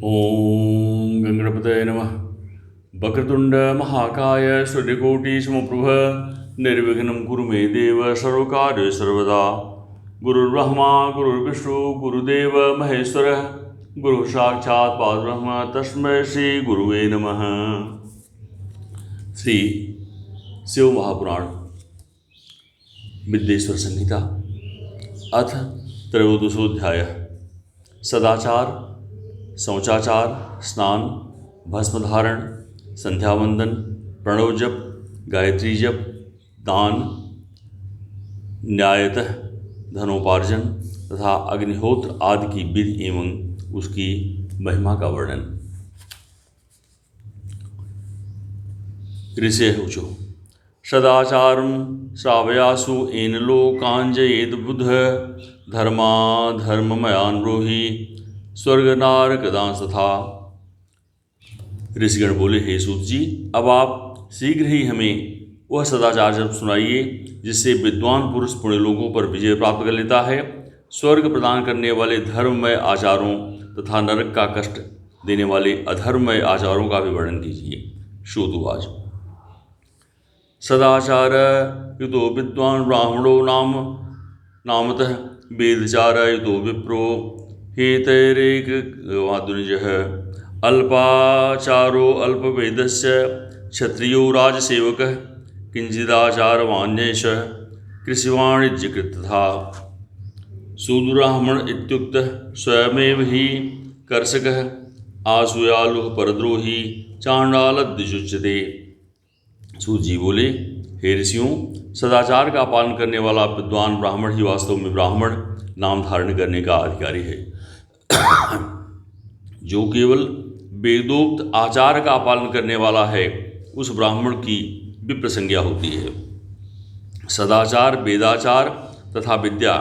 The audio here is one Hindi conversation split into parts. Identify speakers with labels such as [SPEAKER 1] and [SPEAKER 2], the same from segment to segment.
[SPEAKER 1] ओम गणपतये नमः। वक्रतुंड महाकाय सूर्यकोटि समप्रभ निर्विघ्नं कुरु मे देव सर्वकार्येषु सर्वदा। गुरुर्ब्रह्मा गुरुर्विष्णु गुरुदेव महेश्वरः गुरु साक्षात् परब्रह्म तस्मै श्री गुरुवे नमः। श्री शिव महापुराण विद्येश्वर संहिता अथ त्रयोदशोऽध्यायः। सदाचार, शौचाचार, स्नान, भस्मधारण, संध्यावंदन, प्रणव जप, गायत्री जप, दान, न्यायतः धनोपार्जन तथा अग्निहोत्र आदि की विधि एवं उसकी महिमा का वर्णन। ऋषिः ऊचु सदाचारं श्रावयासु येन लोकाञ्जयेद बुधः धर्मा धर्ममयान् ब्रूहि स्वर्गनारकदांस्तथा। ऋषिगण बोले, हे सूत जी, अब आप शीघ्र ही हमें वह सदाचार जब सुनाइए जिससे विद्वान पुरुष पुण्य लोगों पर विजय प्राप्त कर लेता है। स्वर्ग प्रदान करने वाले धर्ममय आचारों तथा नरक का कष्ट देने वाले अधर्ममय आचारों का भी वर्णन कीजिए। श्रोतुवाच सदाचार युतो विद्वान ब्राह्मणो नामतः वेदचार युतो विप्रो हेतैरेक वादुनिजः अल्पाचारो अल्पवेदस्य क्षत्रियो राजसेवकः किंचिदाचारवान्येष कृषिवाणिज्यकृत तथा। शूद्रब्राह्मण इत्युक्तः स्वयमेव हि कर्षकः आसूयालुः परद्रोही चांडालद्विजुच्यते। सूत जी बोले, हे ऋषियों, सदाचार का पालन करने वाला विद्वान ब्राह्मण ही वास्तव में ब्राह्मण नाम धारण करने का अधिकारी है। जो केवल वेदोक्त आचार का पालन करने वाला है उस ब्राह्मण की विप्र संज्ञा होती है। सदाचार, वेदाचार तथा विद्या,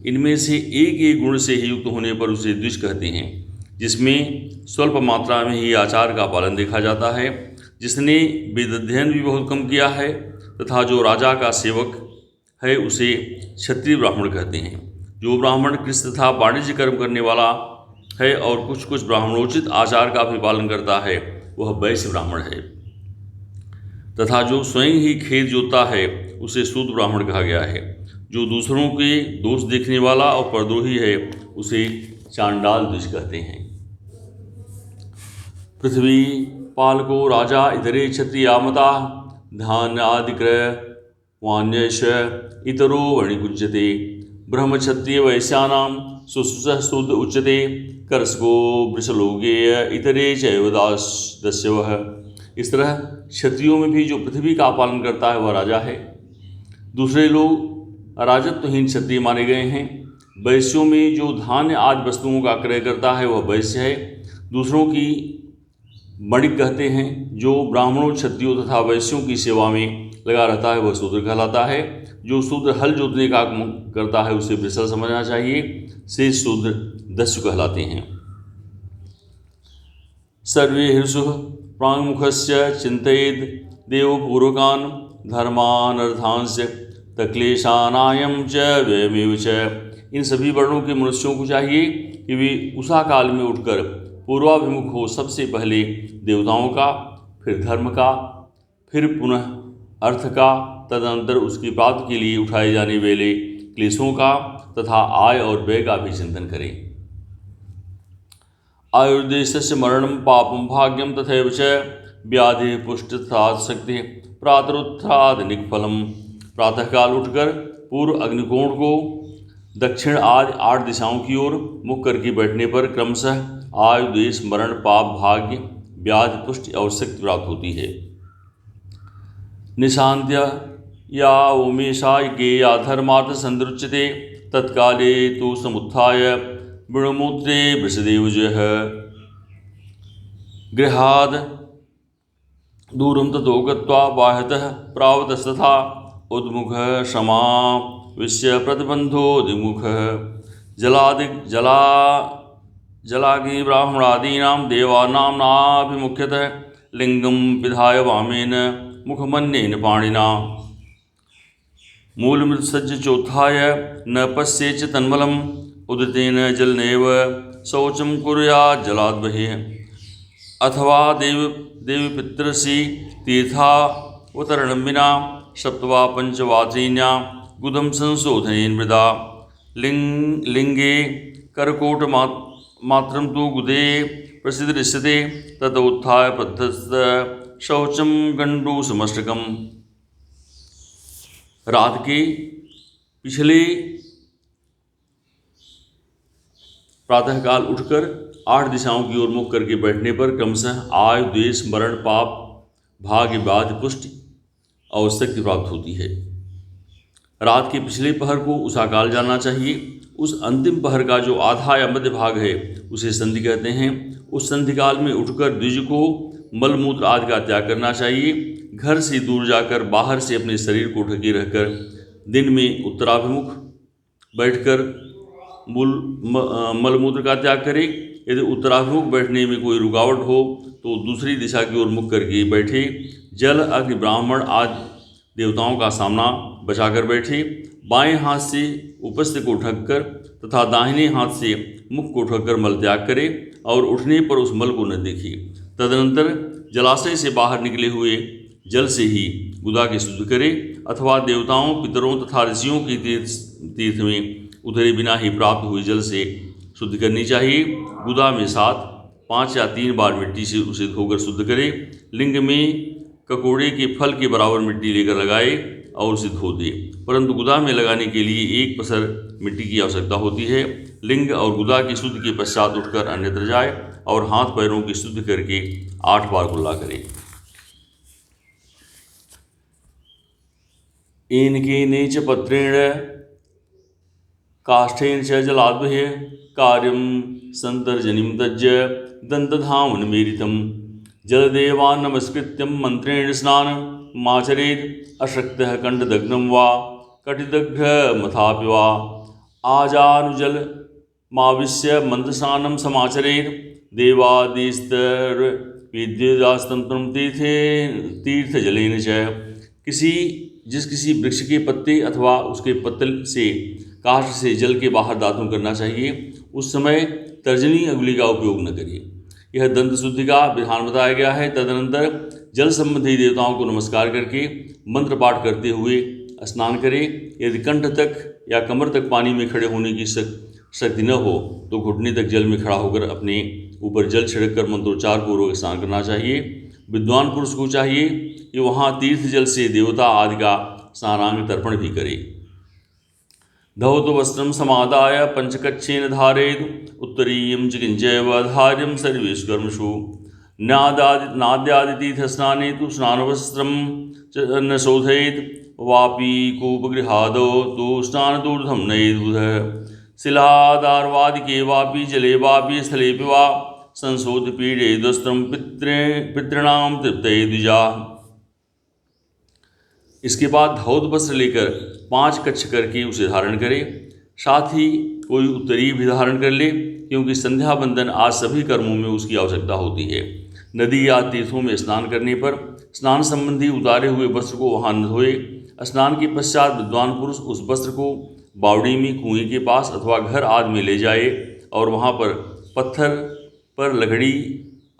[SPEAKER 1] इनमें से एक एक गुण से ही युक्त होने पर उसे द्विज कहते हैं, जिसमें स्वल्प मात्रा में ही आचार का पालन देखा जाता है। जिसने वेद अध्ययन भी बहुत कम किया है तथा जो राजा का सेवक है उसे क्षत्रिय ब्राह्मण कहते हैं। जो ब्राह्मण कृषि तथा वाणिज्य कर्म करने वाला है और कुछ कुछ ब्राह्मणोचित आचार का भी पालन करता है वह वैश्य ब्राह्मण है। तथा जो स्वयं ही खेत जोतता है उसे शूद्र ब्राह्मण कहा गया है। जो दूसरों के दोष देखने वाला और परद्रोही है उसे चांडाल द्विज कहते हैं। पृथ्वी पालको राजा इतरे क्षत्रियामता धान्यादिक्रय वान्यश इतरो वणिकुज्यते ब्रह्म क्षत्रिय वैश्यानां सुसुसः शूद्र उच्यते कर्षको वृषलोगेय इतरे चैव दस्यवः। इस तरह क्षत्रियों में भी जो पृथ्वी का पालन करता है वह राजा है। दूसरे लोग राजत्वहीन क्षत्रिय माने गए हैं। वैश्यों में जो धान्य आदि वस्तुओं का क्रय करता है वह वैश्य है। दूसरों की वणिक कहते हैं। जो ब्राह्मणों, क्षत्रियों तथा वैश्यों की सेवा में लगा रहता है वह शूद्र कहलाता है। जो शूद्र हल जोतने का करता है उसे वृषल समझना चाहिए। शेष शूद्र दस्यु कहलाते हैं। सर्वे हृषुः प्राङ्मुखस्य चिन्तयेद् देवपूर्वकान् धर्मानर्थांस्य तक्लेशानायं च व्ययमेव च। इन सभी वर्णों के मनुष्यों को चाहिए कि वे उषा काल में उठकर पूर्वाभिमुख हो सबसे पहले देवताओं का, फिर धर्म का, फिर पुनः अर्थ का, तदनंतर उसकी प्राप्ति के लिए उठाए जाने वाले क्लेशों का तथा आय और व्यय का भी चिंतन करें। आयुर्देशस्य मरणं पापं भाग्यं तथैव च व्याधि पुष्टि तथा शक्ति प्रातरुत्थाद निक्फलम। प्रातःकाल उठकर पूर्व अग्निकोण को दक्षिण आदि 8 दिशाओं की ओर मुख करके बैठने पर क्रमशः आयु, देश, मरण, पाप, भाग्य, व्याधि, पुष्टि और शक्ति प्राप्त होती है। निशांत्य या उमेशा गेया धर्मार्थ संदृच्यते तत्काले तो समुत्थाय विणमूत्रे वृषदेवजः गृहाद् दूरं ततो गत्वा बाह्यतः प्रावतस्तथा उद्मुखः समाविश्य प्रतिबन्धोदिमुखः जलाग्नि ब्राह्मणादीनां देवानां नाभिमुख्यतः लिंगं विधाय वामेन मुखमन्येन पाणिना मूलमृत्सज्ज चोत्थाय न पश्येच तन्मलम् उदितेन जलनेव शौचं कुर्यात् जलाद् बहिः अथवा देवपितृसि तीर्थावतरणं विना सप्तवा पञ्चवात्रीण्या गुदं संशोधनेन मृदा लिंगे करकोटमात्रं तु गुदे प्रसिद्धरिष्यते तत उत्थाय पद्धतः शौचं गण्डूसमष्टकम्। रात के पिछले प्रातःकाल उठकर 8 दिशाओं की ओर मुख करके बैठने पर क्रमशः आयु, द्वेष, मरण, पाप, भाग्य, व्याधि, पुष्टि और शक्ति प्राप्त होती है। रात के पिछले पहर को उषाकाल जानना चाहिए। उस अंतिम पहर का जो आधा या मध्य भाग है उसे संधि कहते हैं। उस संधिकाल में उठकर द्विज को मलमूत्र आदि का त्याग करना चाहिए। घर से दूर जाकर बाहर से अपने शरीर को ढके रहकर दिन में उत्तराभिमुख बैठकर मलमूत्र का त्याग करें। यदि उत्तराभिमुख बैठने में कोई रुकावट हो तो दूसरी दिशा की ओर मुख करके बैठे। जल, अग्नि, ब्राह्मण आदि देवताओं का सामना बचाकर बैठे। बाएं हाथ से उपस्थ को ढककर तथा दाहिने हाथ से मुख को ढककर मल त्याग करे और उठने पर उस मल को न देखे। तदनंतर जलाशय से बाहर निकले हुए जल से ही गुदा की शुद्ध करे अथवा देवताओं, पितरों तथा ऋषियों की तीर्थ में उतरे बिना ही प्राप्त हुए जल से शुद्ध करनी चाहिए। गुदा में 7, 5 या 3 बार मिट्टी से उसे धोकर शुद्ध करे। लिंग में ककोड़े के फल के बराबर मिट्टी लेकर लगाए और उसे धो दे, परंतु गुदा में लगाने के लिए 1 पसर मिट्टी की आवश्यकता होती है। लिंग और गुदा की शुद्ध के पश्चात उठकर अन्यत्र जाए और हाथ पैरों की शुद्ध करके 8 बार कुल्ला करे। एनकेन च पत्रेण काष्ठेन च जलाद्बह्य कार्यं संतर्जनीं तज्य दन्तधावनमेरितं जलदेवान् नमस्कृत्यं मंत्रेण स्नानमाचरेत् अशक्तः कंठदग्नं वा कटिदग्धमथापि वा आजानुजलमाविश्य मंत्रस्नानं समाचरेत् देवादिस्तरविद्युदास्तंत्रं तीर्थजलेन च। किसी वृक्ष के पत्ते अथवा उसके पत्तल से काष्ठ से जल के बाहर दातुन करना चाहिए। उस समय तर्जनी अंगुली का उपयोग न करिए। यह दंत शुद्धि का विधान बताया गया है। तदनंतर जल संबंधी देवताओं को नमस्कार करके मंत्र पाठ करते हुए स्नान करें। यदि कंठ तक या कमर तक पानी में खड़े होने की शक्ति न हो तो घुटने तक जल में खड़ा होकर अपने ऊपर जल छिड़क कर मंत्रोच्चार पूर्वक स्नान करना चाहिए। विद्वान पुरुष को चाहिए कि वहाँ तीर्थ जल से देवता आदि का स्नानांग तर्पण भी करे। धौत वस्त्रं समादाय पंचकच्छेन धारयेत् उत्तरीयं च किंचैव धार्यं सर्वेषु कर्मसु नाद्यादितीर्थस्नाने तु स्नानवस्त्रं च न शोधयेत् वापि कूपगृहादौ तु स्नानदूर्धं नयेत् बुधः शिलादार्वादिके वापि जले वापि स्थलेऽपि वा संशोध्य पीडयेद्वस्त्रं पितॄणां तृप्तये द्विजाः। इसके बाद धौत वस्त्र लेकर 5 कच्छ करके उसे धारण करे। साथ ही कोई उत्तरीय भी धारण कर ले, क्योंकि संध्या बंदन आज सभी कर्मों में उसकी आवश्यकता होती है। नदी या तीर्थों में स्नान करने पर स्नान संबंधी उतारे हुए वस्त्र को वहाँ न धोए। स्नान के पश्चात विद्वान पुरुष उस वस्त्र को बावड़ी में, कुएं के पास अथवा घर आदि में ले जाए और वहाँ पर पत्थर पर, लकड़ी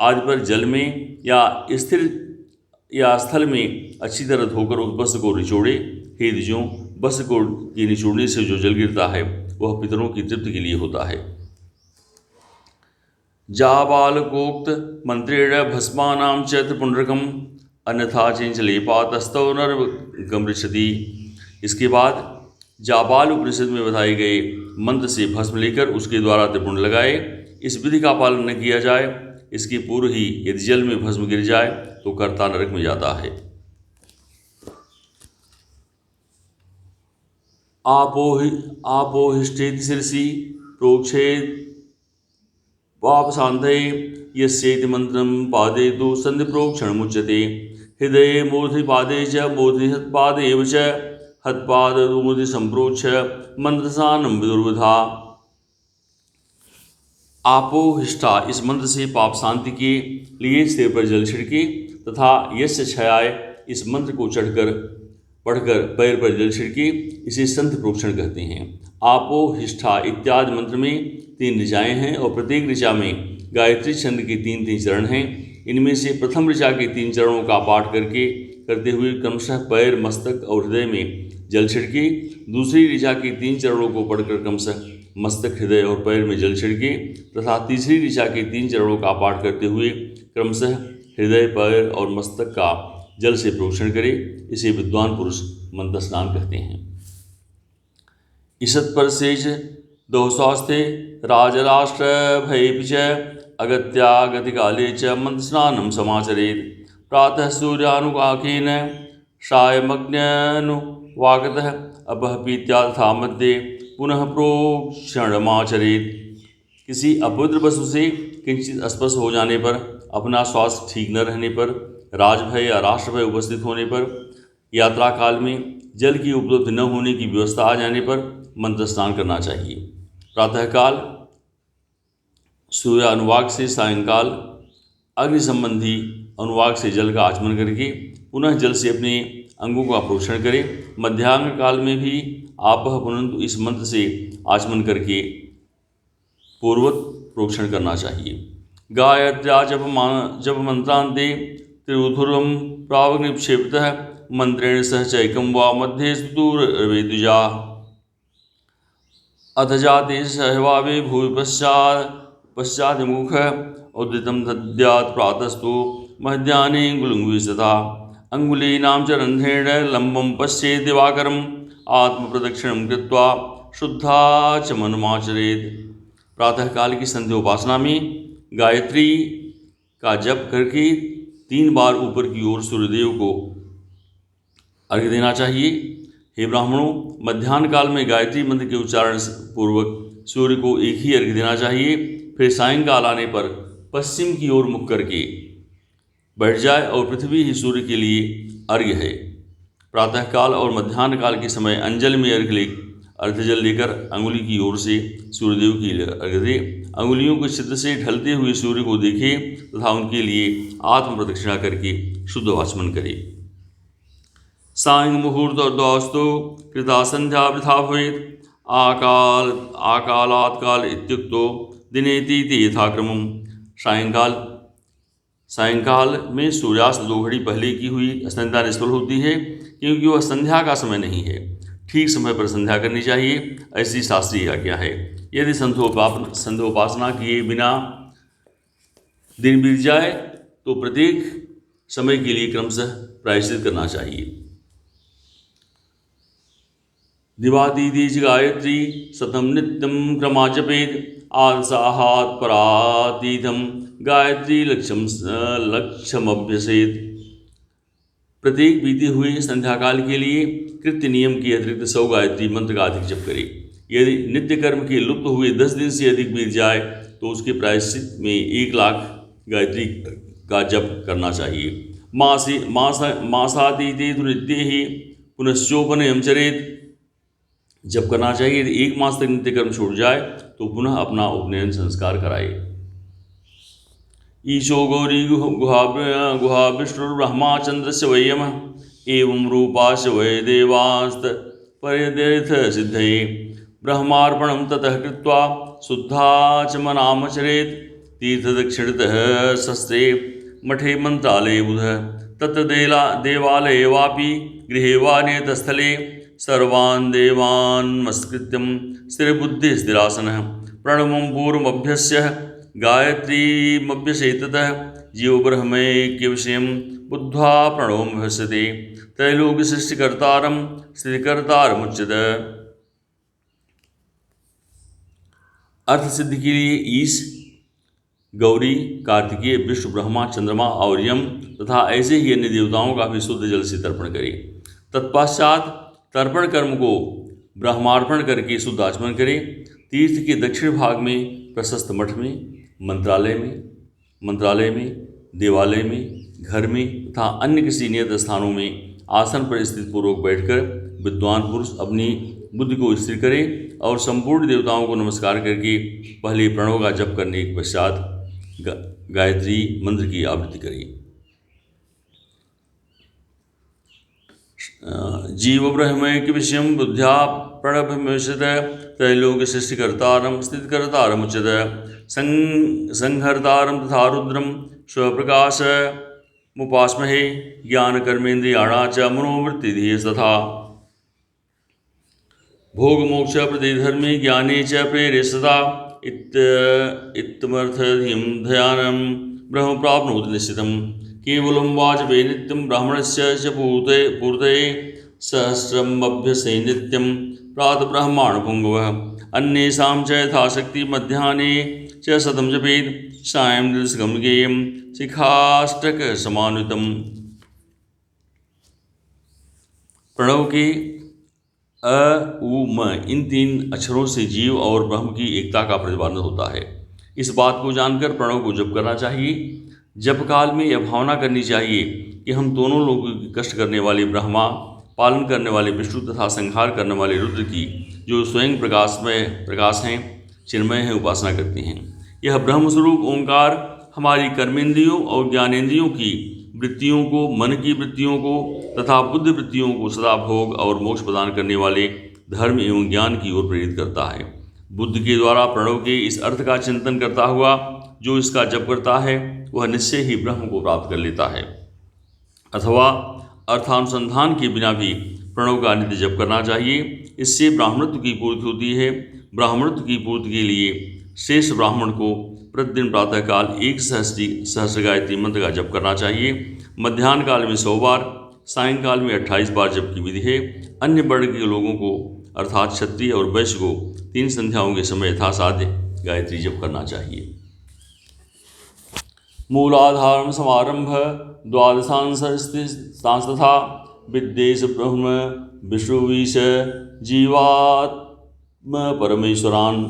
[SPEAKER 1] आदि पर जल में या स्थिर या स्थल में अच्छी तरह धोकर उस वस्त्र को निचोड़े। हे द्विजों, वस्त्र को के निचोड़ने से जो जल गिरता है वह पितरों की तृप्ति के लिए होता है। जाबालकोक्त मंत्रेण भस्मानां च त्रिपुंड्रकम् अन्यथा चेंचलेपातस्तव नरगमृच्छति। इसके बाद जाबाल उपनिषद में बताए गए मंत्र से भस्म लेकर उसके द्वारा त्रिपुंड लगाए। इस विधि का पालन न किया जाए, इसके पूर्व ही यदि जल में भस्म गिर जाए तो कर्ता नरक में जाता है। आपोहिष्ठेति शिरसि प्रोक्षेत् पापशान्धये यस्येति मंत्रं पादयतु सन्धिप्रोक्षणमुच्यते। हृदये मूर्धि पादे च मूर्धि हत्पादे एव च हत्पादतु मूर्धि संप्रोक्ष्य मंत्रस्नानं विदुर्वधा। आपोहिष्ठा इस मंत्र से पाप शांति के लिए सिर पर जल छिड़के तथा यस्य क्षयाय इस मंत्र को चढ़कर पढ़कर पैर पर जल छिड़के, इसे संत प्रोक्षण कहते हैं। आपो हिष्ठा इत्यादि मंत्र में 3 ऋचाएँ हैं और प्रत्येक ऋचा में गायत्री छंद के 3-3 चरण हैं। इनमें से प्रथम ऋचा के 3 चरणों का पाठ करते हुए क्रमशः पैर, मस्तक और हृदय में जल छिड़के, दूसरी ऋचा के 3 चरणों को पढ़कर क्रमशः मस्तक, हृदय और पैर में जल छिड़के तथा तीसरी ऋचा के 3 चरणों का पाठ करते हुए क्रमशः हृदय, पैर और मस्तक का जल से प्रोक्षण करे। इसे विद्वान पुरुष मंत्र स्नान कहते हैं। ईषत् परसेच दोषास्ते राजराष्ट्र भयेपि च अगत्यागतिकाले च मंत्र स्नानं समाचरेत्। प्रातः सूर्यानुगाकेन सायमग्न्यनुवागतः अपः पीत्याथा मध्ये पुनः प्रोक्षणमाचरेत्। किसी अपवित्र वस्तु से किंचित स्पर्श हो जाने पर, अपना स्वास्थ्य ठीक न रहने पर, राजभय या राष्ट्रभय उपस्थित होने पर, यात्रा काल में जल की उपलब्ध न होने की व्यवस्था आ जाने पर मंत्र स्नान करना चाहिए। प्रातःकाल सूर्य अनुवाग से सायंकाल अग्नि संबंधी अनुवाग से जल का आचमन करके पुनः जल से अपने अंगों का प्रोक्षण करें। मध्याह्न काल में भी आपह पुनंतु इस मंत्र से आचमन करके पूर्वत प्रोक्षण करना चाहिए। गायत्र्या जप मंत्रांते त्रिउधुरम प्रावग्निक्षेपतः मंत्रेण सह चैकं वा मध्ये स्तुतुर्वेदुजा अथ जाते सहवावे भूमि पश्चादिमुख उद्दितं दद्यात् प्रातस्तु मध्याह्ने गुलुङ्गुविस्तथा अंगुलीनां च रन्ध्रेण लम्बं पश्येत् दिवाकरम् आत्मप्रदक्षिणं कृत्वा शुद्धाचमनमाचरेत्। प्रातःकाल की संध्योपासना में गायत्री का जप करके 3 बार ऊपर की ओर सूर्यदेव को अर्घ्य देना चाहिए। हे ब्राह्मणों, मध्याह्न काल में गायत्री मंत्र के उच्चारण पूर्वक सूर्य को एक ही अर्घ्य देना चाहिए। फिर सायंकाल आने पर पश्चिम की ओर मुख करके बैठ जाए और पृथ्वी ही सूर्य के लिए अर्घ्य है। प्रातःकाल और मध्याह्न काल के समय अंजल में अर्घ्य जल लेकर अंगुली की ओर से सूर्यदेव की अर्घ्य दे। अंगुलियों के छिद्र से ढलते हुए सूर्य को देखे तथा उनके लिए आत्म प्रदक्षिणा करके शुद्ध आचमन करे। सायं मुहूर्तोऽस्तु कृता संध्या वृथा भवेत् आकालात् काल इत्युक्तो दिनेति यथाक्रमम्। सायंकाल में सूर्यास्त 2 घड़ी पहले की हुई संध्या निष्फल होती है, क्योंकि वह संध्या का समय नहीं है। ठीक समय पर संध्या करनी चाहिए, ऐसी शास्त्रीय आज्ञा है। यदि संध्योपासना किए बिना दिन बीत जाए तो प्रत्येक समय के लिए क्रमशः प्रायश्चित करना चाहिए। दिवादीदीज गायत्री सतम नित्यं क्रमा जपेत् आलसाहात् परातीतं गायत्री लक्ष्यमभ्यसेत्। प्रत्येक बीते हुए संध्याकाल के लिए कृत्य नियम के अतिरिक्त 100 गायत्री मंत्र का अधिक जप करे। यदि नित्य कर्म के लुप्त हुए 10 दिन से अधिक बीत जाए तो उसके प्रायश्चित में 1 लाख गायत्री का जप करना चाहिए। मासातीते तु नित्ये ही पुनश्चोपनयं चरेत्। जप करना चाहिए। यदि 1 मास तक नित्य कर्म छूट जाए तो पुनः अपना उपनयन संस्कार कराए। ईशो गौरी गुहा विष्णुर्ब्रह्मा चंद्रस्य वयम एवं रूपाश वै देवास्त परिदेथ सिद्धये ब्रह्मार्पणं ततः कृत्वा शुद्धाचमनामचरेत्। तीर्थदक्षिणतः शस्त्रे मठे मंत्रालये बुधः तत्र देवालये वापि गृहे वा नेतस्थले सर्वान् देवान् नमस्कृत्यं स्थिरबुद्धिस्थिरासनः प्रणवं पूर्वमभ्यस्य गायत्रीमभ्यसेततः जीव ब्रह्मैक्यविषयं बुद्ध्वा प्रणवमभ्यस्यते त्रैलोक्यसृष्टिकर्तारं स्थितिकर्तारमुच्यते। अर्थ सिद्धि के लिए ईश, गौरी, कार्तिकेय, विष्णु, ब्रह्मा, चंद्रमा और यम तथा ऐसे ही अन्य देवताओं का भी शुद्ध जल से तर्पण करें। तत्पश्चात तर्पण कर्म को ब्रह्मार्पण करके शुद्ध आचमन करें। तीर्थ के दक्षिण भाग में प्रशस्त मठ में, मंत्रालय में, देवालय में, घर में तथा अन्य किसी नियत स्थानों में आसन पर स्थित पूर्वक बैठकर विद्वान पुरुष अपनी बुद्धि को स्थिर करे और संपूर्ण देवताओं को नमस्कार करके पहले प्रणव का जप करने के पश्चात गायत्री मंत्र की आवृत्ति करें। जीव ब्रह्मैक्य विषयं बुद्ध्या प्रणभ्यमिषत त्रैलोक्य सृष्टिकर्तारं स्थितिकर्तारम् उच्यत संहर्तारं तथा रुद्रं स्वप्रकाशमुपास्महे ज्ञानकर्मेन्द्रियाणा च मनोवृत्तिधिः तथा भोगमोक्ष प्रतिधर्मे ज्ञाने च प्रेरे सदा इत्थमर्थधिं ध्यानं ब्रह्म प्राप्नोति निश्चितं केवलं वाजपेयी नित्यं ब्राह्मणस्य च पूर्तये सहस्रमभ्यसे नित्यं प्रातः ब्रह्माण्डपुङ्गवः अन्येषां च यथाशक्ति मध्याह्ने च शतं जपेत् सायं दिवसगं ज्ञेयं शिखाष्टकसमान्वितम्। प्रणव के अ, उ, म इन 3 अक्षरों से जीव और ब्रह्म की एकता का प्रतिपादन होता है। इस बात को जानकर प्रणव को जप करना चाहिए। जप काल में यह भावना करनी चाहिए कि हम दोनों लोगों की कष्ट करने वाले ब्रह्मा, पालन करने वाले विष्णु तथा संहार करने वाले रुद्र की, जो स्वयं प्रकाश हैं, चिन्मय हैं, उपासना करते हैं। यह ब्रह्मस्वरूप ओंकार हमारी कर्मेंद्रियों और ज्ञानेंद्रियों की वृत्तियों को, मन की वृत्तियों को तथा बुद्धि वृत्तियों को सदा भोग और मोक्ष प्रदान करने वाले धर्म एवं ज्ञान की ओर प्रेरित करता है। बुद्ध के द्वारा प्रणव के इस अर्थ का चिंतन करता हुआ जो इसका जप करता है वह निश्चय ही ब्रह्म को प्राप्त कर लेता है। अथवा अर्थानुसंधान के बिना भी प्रणव का नित्य जप करना चाहिए। इससे ब्राह्मणत्व की पूर्ति होती है। ब्राह्मणत्व की पूर्ति के लिए शेष ब्राह्मण को प्रतिदिन प्रातःकाल 1 सहस्र गायत्री मंत्र का जप करना चाहिए। मध्याह्न काल में 100 बार, सायंकाल में 28 बार जप की विधि है। अन्य वर्ण के लोगों को अर्थात क्षत्रिय और वैश्य को 3 संध्याओं के समय यथासाध्य गायत्री जप करना चाहिए। मूलाधारम समारंभ द्वादशांस्तथा विद्येश ब्रह्म विष्णुवीश जीवात्म परमेश्वरान्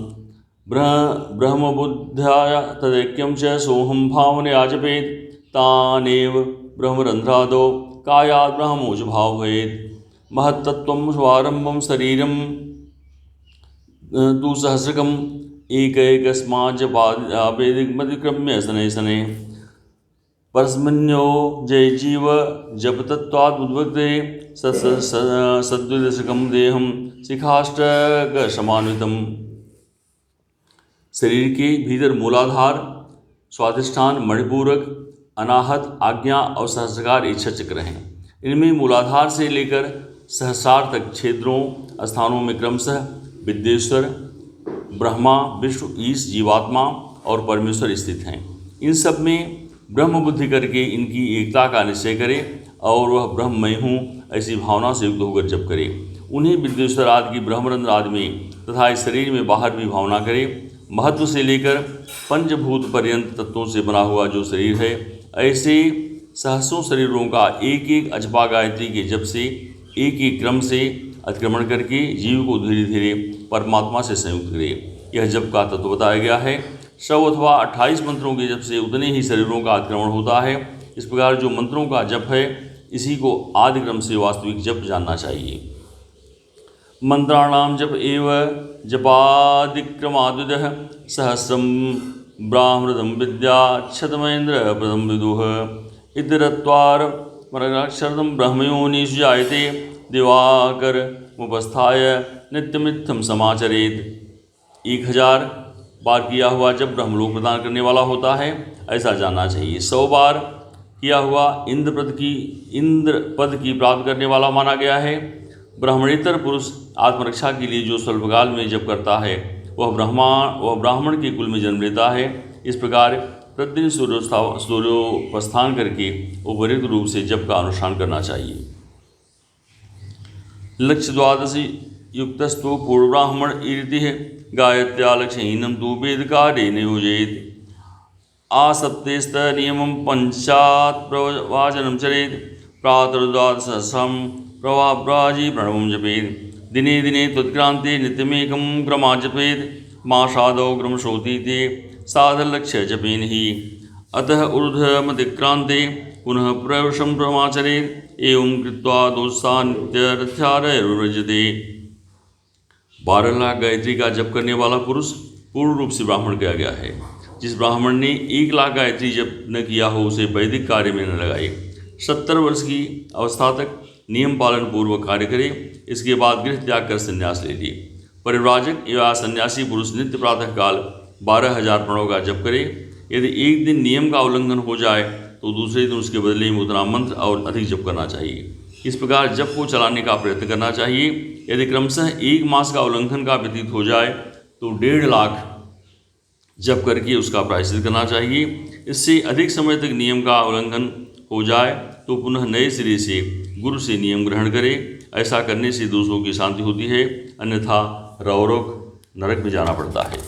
[SPEAKER 1] ब्रह्मबुद्ध्याय तदैक्यं च सोहं भावनया जपेत् तानेव ब्रह्मरन्ध्रादौ कायात् ब्रह्मोच भाव भवेत्। महत्तत्त्वं स्वारम्भं शरीरं तु सहस्रकम् एकैकस्माज्जपादिक्रम्य शनैः शनैः परस्मन्यो जय जीव जपतत्वात् उद्भक्ते सद्विदशकं देहं शिखाष्टकसमान्वितम्। शरीर के भीतर मूलाधार, स्वाधिष्ठान, मणिपूरक, अनाहत, आज्ञा और सहस्रकार इच्छा चक्र हैं। इनमें मूलाधार से लेकर सहस्रार तक क्षेत्रों स्थानों में क्रमशः विद्येश्वर, ब्रह्मा, विष्णु, ईश, जीवात्मा और परमेश्वर स्थित हैं। इन सब में ब्रह्म बुद्धि करके इनकी एकता का निश्चय करे और वह ब्रह्म मैं हूँ ऐसी भावना से युक्त होकर जप करे। उन्हीं विद्येश्वर आदि की ब्रह्मरंध्र आदि में तथा इस शरीर में बाहर भी भावना करे। महत्व से लेकर पंचभूत पर्यंत तत्वों से बना हुआ जो शरीर है, ऐसे सहस्रों शरीरों का एक एक अजपा गायत्री के जप से एक एक क्रम से अतिक्रमण करके जीव को धीरे धीरे परमात्मा से संयुक्त करे। यह जप का तत्व बताया गया है। 100 अथवा 28 मंत्रों के जप से उतने ही शरीरों का अतिक्रमण होता है। इस प्रकार जो मंत्रों का जप है इसी को आदि क्रम से वास्तविक जप जानना चाहिए। मंत्राणाम जप एव जपादिक्रमाद्विदः सहस्रम ब्राह्मणदं विद्या क्षतमेन्द्र प्रदं विदुः इतरत्वार मरणाक्षरदं ब्रह्मयोनिषु जायते दिवाकर मुपस्थाय नित्यमित्थम समाचरेत। 1000 बार किया हुआ जब ब्रह्मलोक प्रदान करने वाला होता है ऐसा जानना चाहिए। 100 बार किया हुआ इंद्र पद की प्राप्त करने वाला माना गया है। ब्राह्मणेतर पुरुष आत्मरक्षा के लिए जो स्वल्पकाल में जप करता है वह ब्राह्मण के कुल में जन्म लेता है। इस प्रकार प्रतिदिन सूर्योपस्थान करके उपयुक्त रूप से जप का अनुष्ठान करना चाहिए। लक्ष्य 12 युक्तस्तु पूर्व ब्राह्मण इति गायत्र्या लक्ष्यहीनं तु वेदकार्येण योजयेत्। आसप्तेस्त नियमं पञ्चात् प्रवाचनं चरेत्। प्रातर्द्वादशसहस्रं प्रवाब्राजी प्रणवं जपेत्। दिने दिने त्वत्क्रान्ते नित्यमेकं क्रमात् जपेत्। मासादौ क्रमशोऽतीते साधलक्ष्य जपेन हि। अतः ऊर्ध्वमतिक्रान्ते पुनः प्रवर्षं प्रमाचरेत्। एवं कृत्वा दोषा नित्यरथ्यारयुर्व्रजते। 12 लाख गायत्री का जप करने वाला पुरुष पूर्ण रूप से ब्राह्मण किया गया है। जिस ब्राह्मण ने 1 लाख गायत्री जप न किया हो उसे वैदिक कार्य में न लगाए। 70 वर्ष की अवस्था तक नियम पालन पूर्वक कार्य करे। इसके बाद गृह त्याग कर संन्यास ले लिए। परिव्राजक या सन्यासी पुरुष नित्य प्रातःकाल 12,000 प्रणव का जप करे। यदि एक दिन नियम का उल्लंघन हो जाए तो दूसरे दिन उसके बदले में उतना मंत्र और अधिक जप करना चाहिए। इस प्रकार जप को चलाने का प्रयत्न करना चाहिए। यदि क्रमशः 1 मास का उल्लंघन का व्यतीत हो जाए तो 1.5 लाख जप करके उसका प्रायश्चित करना चाहिए। इससे अधिक समय तक नियम का उल्लंघन हो जाए तो पुनः नए सिरे से गुरु से नियम ग्रहण करे। ऐसा करने से दोषों की शांति होती है, अन्यथा रौरक नरक में जाना पड़ता है।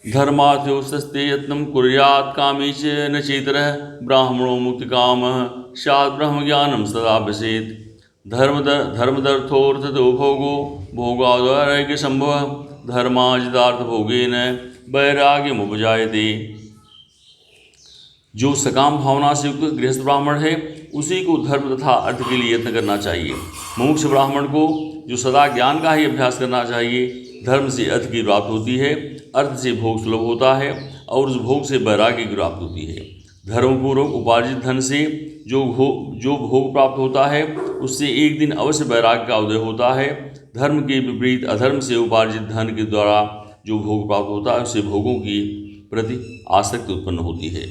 [SPEAKER 1] धर्मार्थयोस्ते यत्नं कुर्यात् कामी च न चेतरः ब्राह्मणो मुक्तिकामः स्यात् ब्रह्मज्ञानं सदा भसेत्। धर्मदर्थोऽर्थतो भोगो भोगाद्वैराग्यसम्भवः धर्माजितार्थभोगेन वैराग्यमुपजायते। जो सकाम भावना से युक्त गृहस्थ ब्राह्मण है उसी को धर्म तथा अर्थ के लिए यत्न करना चाहिए। मुमुक्ष ब्राह्मण को जो सदा ज्ञान का ही अभ्यास करना चाहिए। धर्म से अर्थ की प्राप्ति होती है, अर्थ से भोग सुलभ होता है और उस भोग से वैराग्य की प्राप्ति होती है। धर्मपूर्वक उपार्जित धन से जो भोग प्राप्त होता है उससे एक दिन अवश्य वैराग्य का उदय होता है। धर्म के विपरीत अधर्म से उपार्जित धन के द्वारा जो भोग प्राप्त होता है उससे भोगों की प्रति आसक्ति उत्पन्न होती है।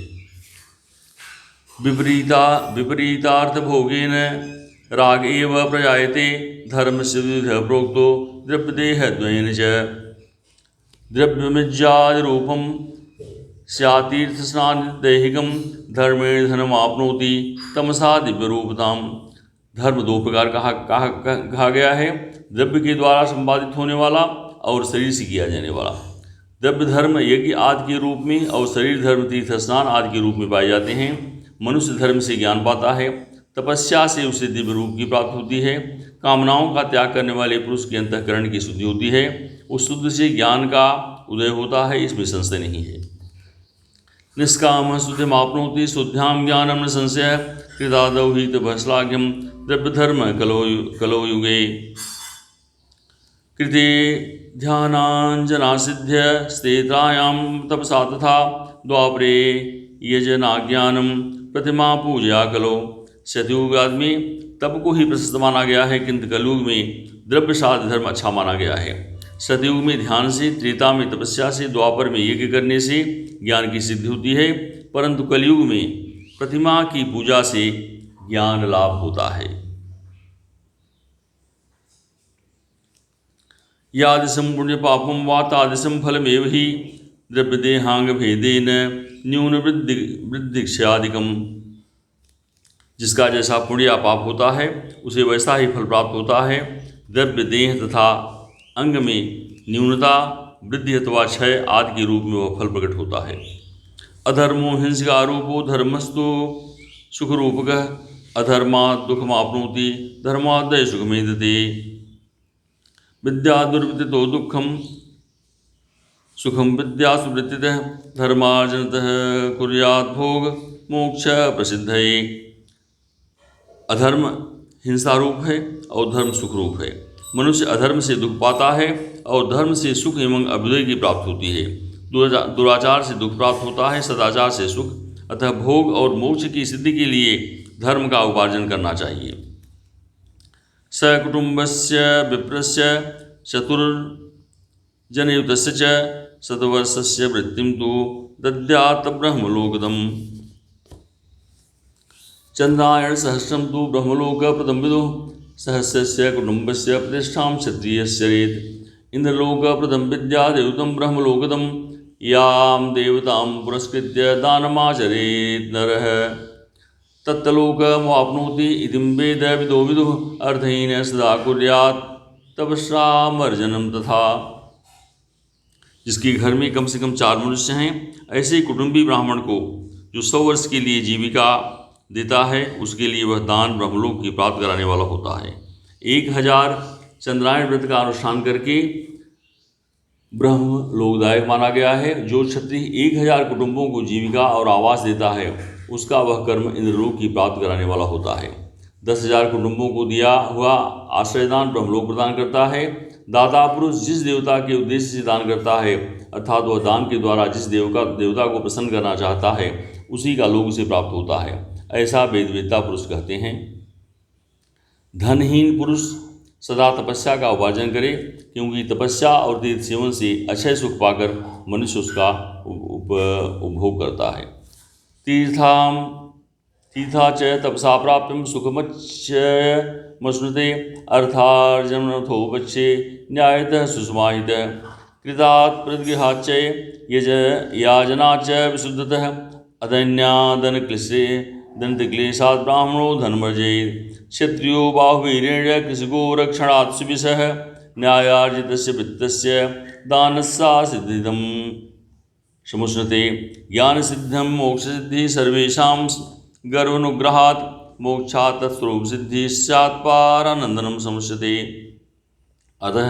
[SPEAKER 1] विपरीतार्थ भोगेन राग एव प्रजायते। धर्म से विविधः प्रोक्तो द्रव्यदेहद्वयेन च। द्रव्यमिज्जादि रूपम स्यातीर्थस्नान दैहिकम धर्मेण धनमाप्नोति तमसा दिव्य रूपताम। धर्म 2 प्रकार कहा गया है, द्रव्य के द्वारा संपादित होने वाला और शरीर से किया जाने वाला। द्रव्य धर्म यज्ञ आदि के रूप में और शरीर धर्म तीर्थ स्नान आदि के रूप में पाए जाते हैं। मनुष्य धर्म से ज्ञान पाता है, तपस्या से उसे दिव्य रूप की प्राप्ति होती है। कामनाओं का त्याग करने वाले पुरुष के अंतःकरण की शुद्धि होती है, उस शुद्ध से ज्ञान का उदय होता है, इसमें संशय नहीं है। निष्काम शुद्धिमाप्नोति शुद्ध्याम ज्ञानम न संशय कृतादौ हि तपश्लाघ्यम द्रव्यधर्म कलो युगे। कृते ध्यानांजनासिद्ध्य स्तेत्रायां तपसा तथा द्वापरे यजनाज्ञानम प्रतिमा पूजा कलो। सतयुग में तप को ही प्रशस्त माना गया है, किंतु कलयुग में द्रव्य साध धर्म अच्छा माना गया है। सतयुग में ध्यान से, त्रेता में तपस्या से, द्वापर में यज्ञ करने से ज्ञान की सिद्धि होती है, परंतु कलयुग में प्रतिमा की पूजा से ज्ञान लाभ होता है। यादिशं पुण्य पापम वा तादिशं फलमेव हि द्रव्यदेहांग भेदेन न्यून वृद्धिक्षयादिकम। जिसका जैसा पुण्य या पाप होता है उसे वैसा ही फल प्राप्त होता है। द्रव्य देह तथा अंग में न्यूनता, वृद्धि अथवा क्षय आदि के रूप में वह फल प्रकट होता है। अधर्मो हिंसकारूपो धर्मस्तु सुखरूपकः अधर्मात् दुःखमाप्नोति धर्मादय सुखमेधते। विद्या दुर्वृत्तितो दुःखम सुखम विद्या सुवृत्तितः धर्मार्जनतः कुर्यात् भोग मोक्ष प्रसिद्धये। अधर्म हिंसा रूप है और धर्म सुख रूप है। मनुष्य अधर्म से दुख पाता है और धर्म से सुख एवं अभ्युदय की प्राप्ति होती है। दुराचार से दुख प्राप्त होता है, सदाचार से सुख। अतः भोग और मोक्ष की सिद्धि के लिए धर्म का उपार्जन करना चाहिए। सकुटुम्बस्य विप्रस्य चतुर्जनयुतस्य च शतवर्षस्य वृत्तिं तु दद्यात् ब्रह्मलोकदम्। चंद्रायण सहस्रम तु ब्रह्मलोक प्रथम विदु सहस्रस्य कुटुम्बस्य प्रतिष्ठां क्षत्रियस्य रेत। इंद्रलोक प्रथम विद्या देवतं ब्रह्मलोकदम् यां देवतां पुरस्कृत्य दानमाचरेत् नरः तत्तलोकमाप्नोति इदं वेद विदो विदुः अर्थहीन सदा कुर्यात् तपस्यामर्जनं तथा। जिसके घर में कम से कम 4 मनुष्य हैं, ऐसे कुटुंबी ब्राह्मण को जो 100 वर्ष के लिए जीविका देता है उसके लिए वह दान ब्रह्मलोक की प्राप्त कराने वाला होता है। 1000 चंद्रायण व्रत का अनुष्ठान करके ब्रह्म लोकदायक माना गया है। जो क्षत्रिय 1000 कुटुंबों को जीविका और आवास देता है उसका वह कर्म इंद्रलोक की प्राप्त कराने वाला होता है। 10,000 कुटुंबों को दिया हुआ आश्रयदान ब्रह्मलोक प्रदान करता है। दाता पुरुष जिस देवता के उद्देश्य से दान करता है अर्थात वह दान के द्वारा जिस देवता को प्रसन्न करना चाहता है उसी का लोक उसे प्राप्त होता है। ऐसा वेदवेत्ता पुरुष कहते हैं। धनहीन पुरुष सदा तपस्या का उपार्जन करे, क्योंकि तपस्या और तीर्थ सेवन से अक्षय सुख पाकर मनुष्य उसका उपभोग करता है। तीर्था च तपसा प्राप्यम सुखमच्युते अर्थार्जनथोपच्ये न्यायतः सुषमाहितः कृतात् प्रतिगृहाच्च याजनाच्च विशुद्धतः अदन्यादनक्लेशे दन्तक्लेशात् ब्राह्मणो धनमर्जयेत् क्षत्रियो बाहुवीरेण कृषको रक्षणात् सुविशः न्यायार्जितस्य वित्तस्य दानस्या सिद्धिदम् समुष्णते ज्ञानसिद्धं मोक्षसिद्धिः सर्वेषां गर्वानुग्रहात् मोक्षात् तत्स्वरूपसिद्धिः स्यात् पारानन्दनं समुष्यते। अतः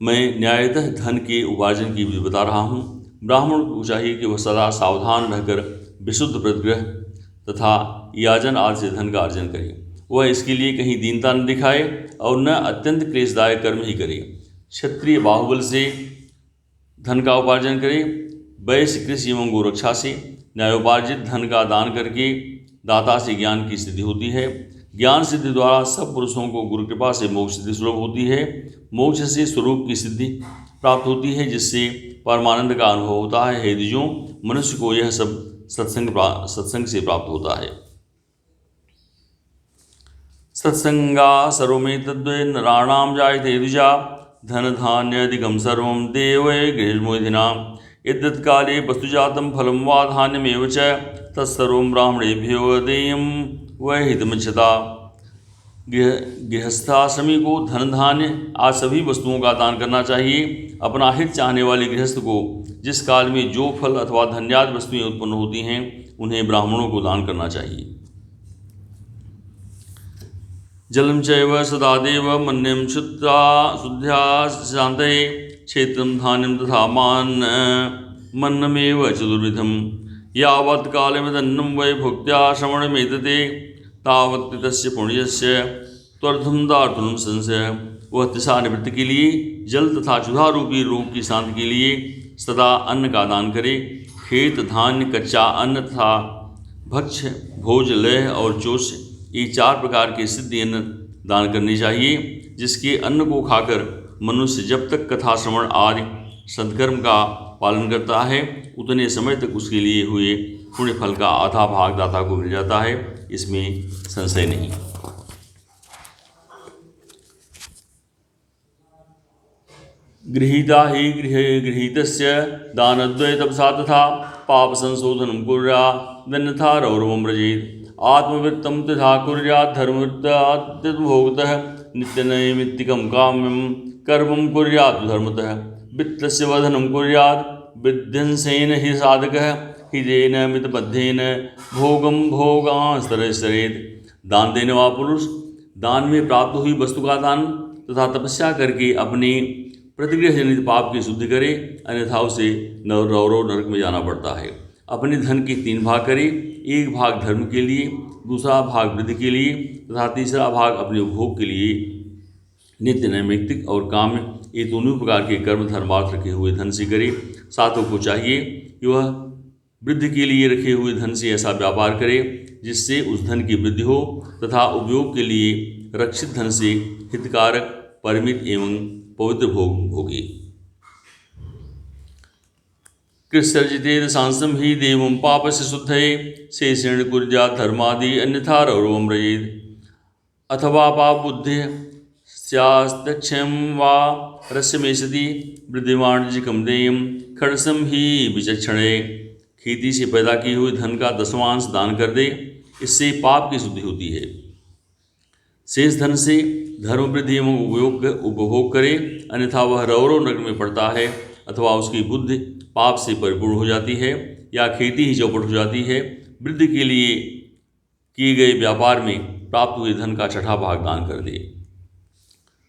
[SPEAKER 1] मैं न्यायतः धन के उपार्जन की विधि बता रहा हूँ। ब्राह्मण को चाहिए कि वह सदा सावधान रहकर विशुद्ध प्रतिग्रह तथा याजन आदि से धन का अर्जन करे। वह इसके लिए कहीं दीनता न दिखाए और न अत्यंत क्लेशदायक कर्म ही करे। क्षत्रिय बाहुबल से धन का उपार्जन करे, वैश्य कृषि एवं गोरक्षा से, न्यायोपार्जित धन का दान करके दाता से ज्ञान की सिद्धि होती है। ज्ञान सिद्धि द्वारा सब पुरुषों को गुरु कृपा से मोक्ष सिद्धि सुलभ होती है। मोक्ष से स्वरूप की सिद्धि प्राप्त होती है, जिससे परमानंद का अनुभव होता है। हे द्विजों, मनुष्य को यह सब सत्संग से प्राप्त होता है। सत्संगा सर्वमेतद्वै नराणां जायते द्विजा धन धान्यादिकं सर्वं देवै गृहमोधिना यद्यत्काले वस्तुजातं फलं वा धान्यमेव च तत्सर्वं ब्राह्मणेभ्यो देयं वै हितमिच्छता। गृहस्थाश्रमी को धन धान्य आज सभी वस्तुओं का दान करना चाहिए। अपना हित चाहने वाले गृहस्थ को जिस काल में जो फल अथवा धन्याद वस्तुएं उत्पन्न होती हैं उन्हें ब्राह्मणों को दान करना चाहिए। जलम चैव सदादेव मन्यम शुद्ध्या शान्तये क्षेत्रं धान्यं तथा मन्नमेव चतुर्विधं यावत् कालमिदन्नं वै भुक्त्या श्रवणमेतते तावत् तस्य पुण्यस्य त्वर्थं दातुं संशय। वह तृषा निवृत्ति के लिए जल तथा क्षुधा रूपी रोग की शांति के लिए सदा अन्न का दान करे। खेत धान्य, कच्चा अन्न तथा भक्ष्य, भोज, लय और चोष, ये 4 प्रकार के सिद्ध अन्न दान करने चाहिए। जिसके अन्न को खाकर मनुष्य जब तक कथा श्रवण आदि सत्कर्म का पालन करता है उतने समय तक उसके लिए हुए पुण्य फल का आधा भाग दाता को मिल जाता है, इसमें संशय नहीं। गृहीता हि गृहीतस्य दानद्वय तपसा तथा पाप संशोधनं कुर्यादन्यथा रौरवं व्रजेत् आत्मवृत्तं तथा कुर्यात् धर्मवृत्ताद्भोगतः नित्यनैमित्तिकं काम्यं कर्मं कुर्यात् धर्मतः वित्तस्य वर्धनं कुर्यात् विध्वंसेन हि साधकः हितेन मितबद्धेन भोगं भोगांस्तरेत्। दान देने वाला पुरुष दान में प्राप्त हुई वस्तु का दान तथा तपस्या करके अपने प्रतिग्रह जनित पाप की शुद्धि करे, अन्यथा उसे रौरव नरक में जाना पड़ता है। अपने धन के 3 भाग करे, एक भाग धर्म के लिए, दूसरा भाग वृद्धि के लिए तथा तीसरा भाग अपने उपभोग के लिए। नित्य नैमित्तिक और काम्य ये दोनों प्रकार के कर्म धर्मार्थ रखे हुए धन से करे। साधक को चाहिए कि वह वृद्धि के लिए रखे हुए धन से ऐसा व्यापार करे जिससे उस धन की वृद्धि हो तथा उपयोग के लिए रक्षित धन से हितकारक, परिमित एवं पवित्र भोग भोगे। कृत्सर्जितेन सांसं हि देवं पापस्य शुद्धये शेषेण कुर्यात् धर्मादि अन्यथा रौरवं व्रजेत्। अथवा पाप बुद्धिः स्यास्तक्षयं वा रस्यमेषति वृद्धिवाणिज्यकं देयं खड्सं हि विचक्षणे। खेती से पैदा की हुई धन का 10वांश दान कर दे, इससे पाप की शुद्धि होती है। शेष धन से धर्म वृद्धि एवं उपभोग करे, अन्यथा वह रौरव नरक में पड़ता है अथवा उसकी बुद्धि पाप से परिपूर्ण हो जाती है या खेती ही चौपट हो जाती है। वृद्धि के लिए किए गए व्यापार में प्राप्त हुए धन का 6ठा भाग दान कर दे।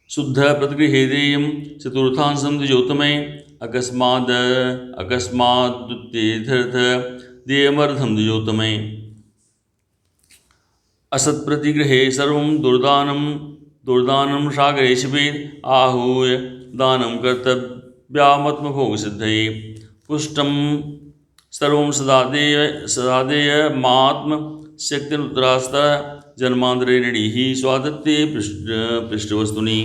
[SPEAKER 1] शुद्ध प्रतिगृहेदेयं चतुर्थांशं द्विजोत्तमे अकस्माद्द्वितीयेऽर्थ देयमर्धं द्विजोत्तमे। असत्प्रतिगृहे सर्वं दुर्दानं सागरे शिवेत् आहूय दानं कर्तव्यात्मभोगसिद्धये। पुष्टं सर्वं सदादेय मात्म शक्तिरुद्रास्त जन्मांतरे ऋणिः स्वादत्ते पृष्ठवस्तुनि।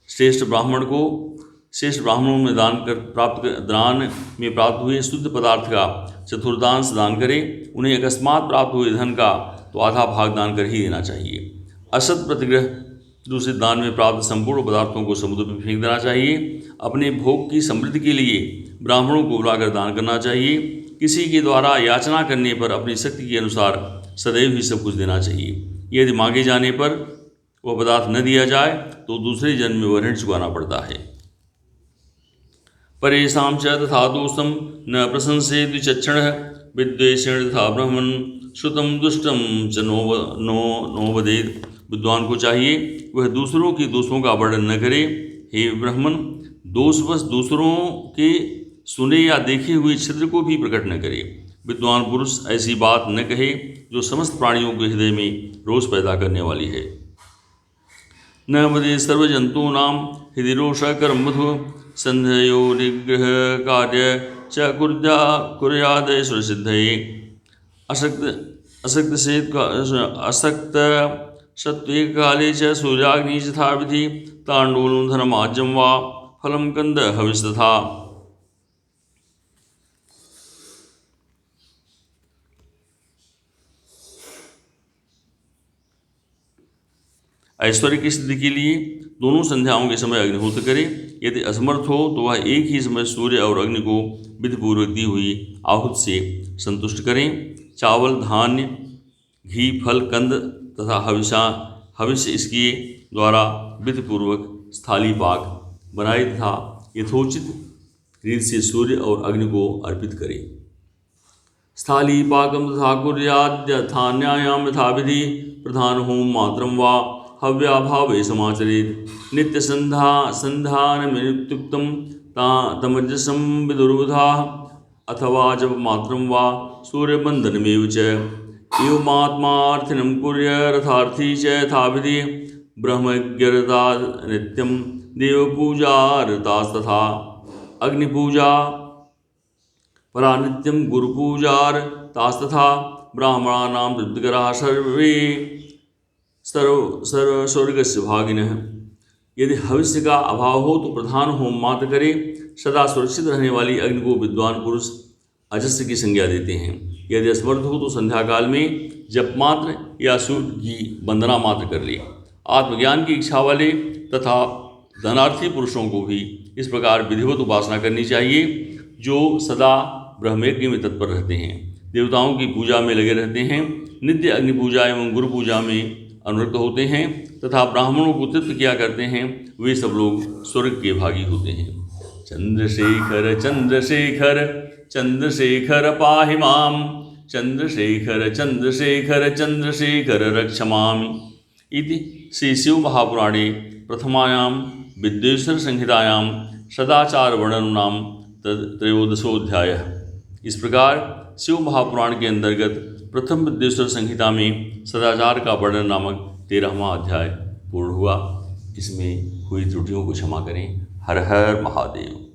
[SPEAKER 1] श्रेष्ठ ब्राह्मणों में दान में प्राप्त हुए शुद्ध पदार्थ का चतुर्थांश दान करे। उन्हें अकस्मात प्राप्त हुए धन का तो आधा भाग दान कर ही देना चाहिए। असत प्रतिग्रह दूसरे दान में प्राप्त संपूर्ण पदार्थों को समुद्र में फेंक देना चाहिए। अपने भोग की समृद्धि के लिए ब्राह्मणों को बुलाकर दान करना चाहिए। किसी के द्वारा याचना करने पर अपनी शक्ति के अनुसार सदैव ही सब कुछ देना चाहिए। यदि मांगे जाने पर वह पदार्थ न दिया जाए तो दूसरे जन्म में वह ऋण चुकाना पड़ता है। परेशां च तथा दोषं न प्रशंसेत् विचक्षणः विद्वेषेण तथा ब्राह्मण श्रुतं दुष्टं च नो वदेत्। विद्वान को चाहिए वह दूसरों के दोषों का वर्णन न करे। हे ब्राह्मण, दोषवश दूसरों के सुने या देखे हुए छिद्र को भी प्रकट न करे। विद्वान पुरुष ऐसी बात न कहे जो समस्त प्राणियों के हृदय में रोष पैदा करने वाली है। न वदे सर्वजंतूनां हृदि रोषकरं मधु संध्यो निग्रह कार्य च कुर्यादैश्वर्यसिद्धये। असक्त सत्त्वे काले च सूर्याग्नि यथाविधि ताण्डूलं धनमाज्यं वा फलं कंद हविस्तथा। ऐश्वर्य की सिद्धि के लिए दोनों संध्याओं के समय अग्निहोत्र करे। यदि असमर्थ हो तो वह एक ही समय सूर्य और अग्नि को विधिपूर्वक दी हुई आहुति से संतुष्ट करें। चावल, धान्य, घी, फल, कंद तथा हविष्य इसके द्वारा विधिपूर्वक स्थाली पाक बनाए तथा यथोचित रीत से सूर्य और अग्नि को अर्पित करे। स्थाली पाकम तथा कुर्याद्यथान्यायां यथाविधि प्रधान होम मात्रम वा हव्याभावे समाचरेत्। नित्य संधानमित्युक्तं तमजसं विदुर्बुधाः अथवा जप मात्रं वा सूर्यबन्धनमेव च। एवमात्मार्थिनं कुर्य रथार्थी च यथाविधि ब्रह्मज्ञरता नित्यं देवपूजा रतास्तथा। अग्निपूजा परा नित्यं गुरुपूजारतास्तथा। ब्राह्मणानां तृप्तिकराः सर्वे सर्व स्वर्गस्य भागिनः। यदि भविष्य का अभाव हो तो प्रधान होम मात्र करे। सदा सुरक्षित रहने वाली अग्नि को विद्वान पुरुष अजस्य की संज्ञा देते हैं। यदि असमर्थ हो तो संध्या काल में जप मात्र या सूर्य की वंदना मात्र कर ले। आत्मज्ञान की इच्छा वाले तथा धनार्थी पुरुषों को भी इस प्रकार विधिवत उपासना करनी चाहिए जो सदा ब्रह्मयज्ञ में तत्पर रहते हैं, देवताओं की पूजा में लगे रहते हैं, नित्य अग्नि पूजा एवं गुरु पूजा में अनुरक्त होते हैं तथा ब्राह्मणों को तृप्त किया करते हैं। वे सब लोग स्वर्ग के भागी होते हैं। चंद्रशेखर चंद्रशेखर चंद्रशेखर पाहि मां, चंद्रशेखर चंद्रशेखर चंद्रशेखर रक्ष मामि। इति श्री शिव महापुराणे प्रथमायां विद्वेश्वर संहितायां सदाचार वर्णन नाम त्रयोदशोऽध्यायः। इस प्रकार शिव महापुराण के अंतर्गत प्रथम विद्वेश्वर संहिता में सदाचार का वर्णन नामक 13वां अध्याय पूर्ण हुआ। इसमें हुई त्रुटियों को क्षमा करें। हर हर महादेव।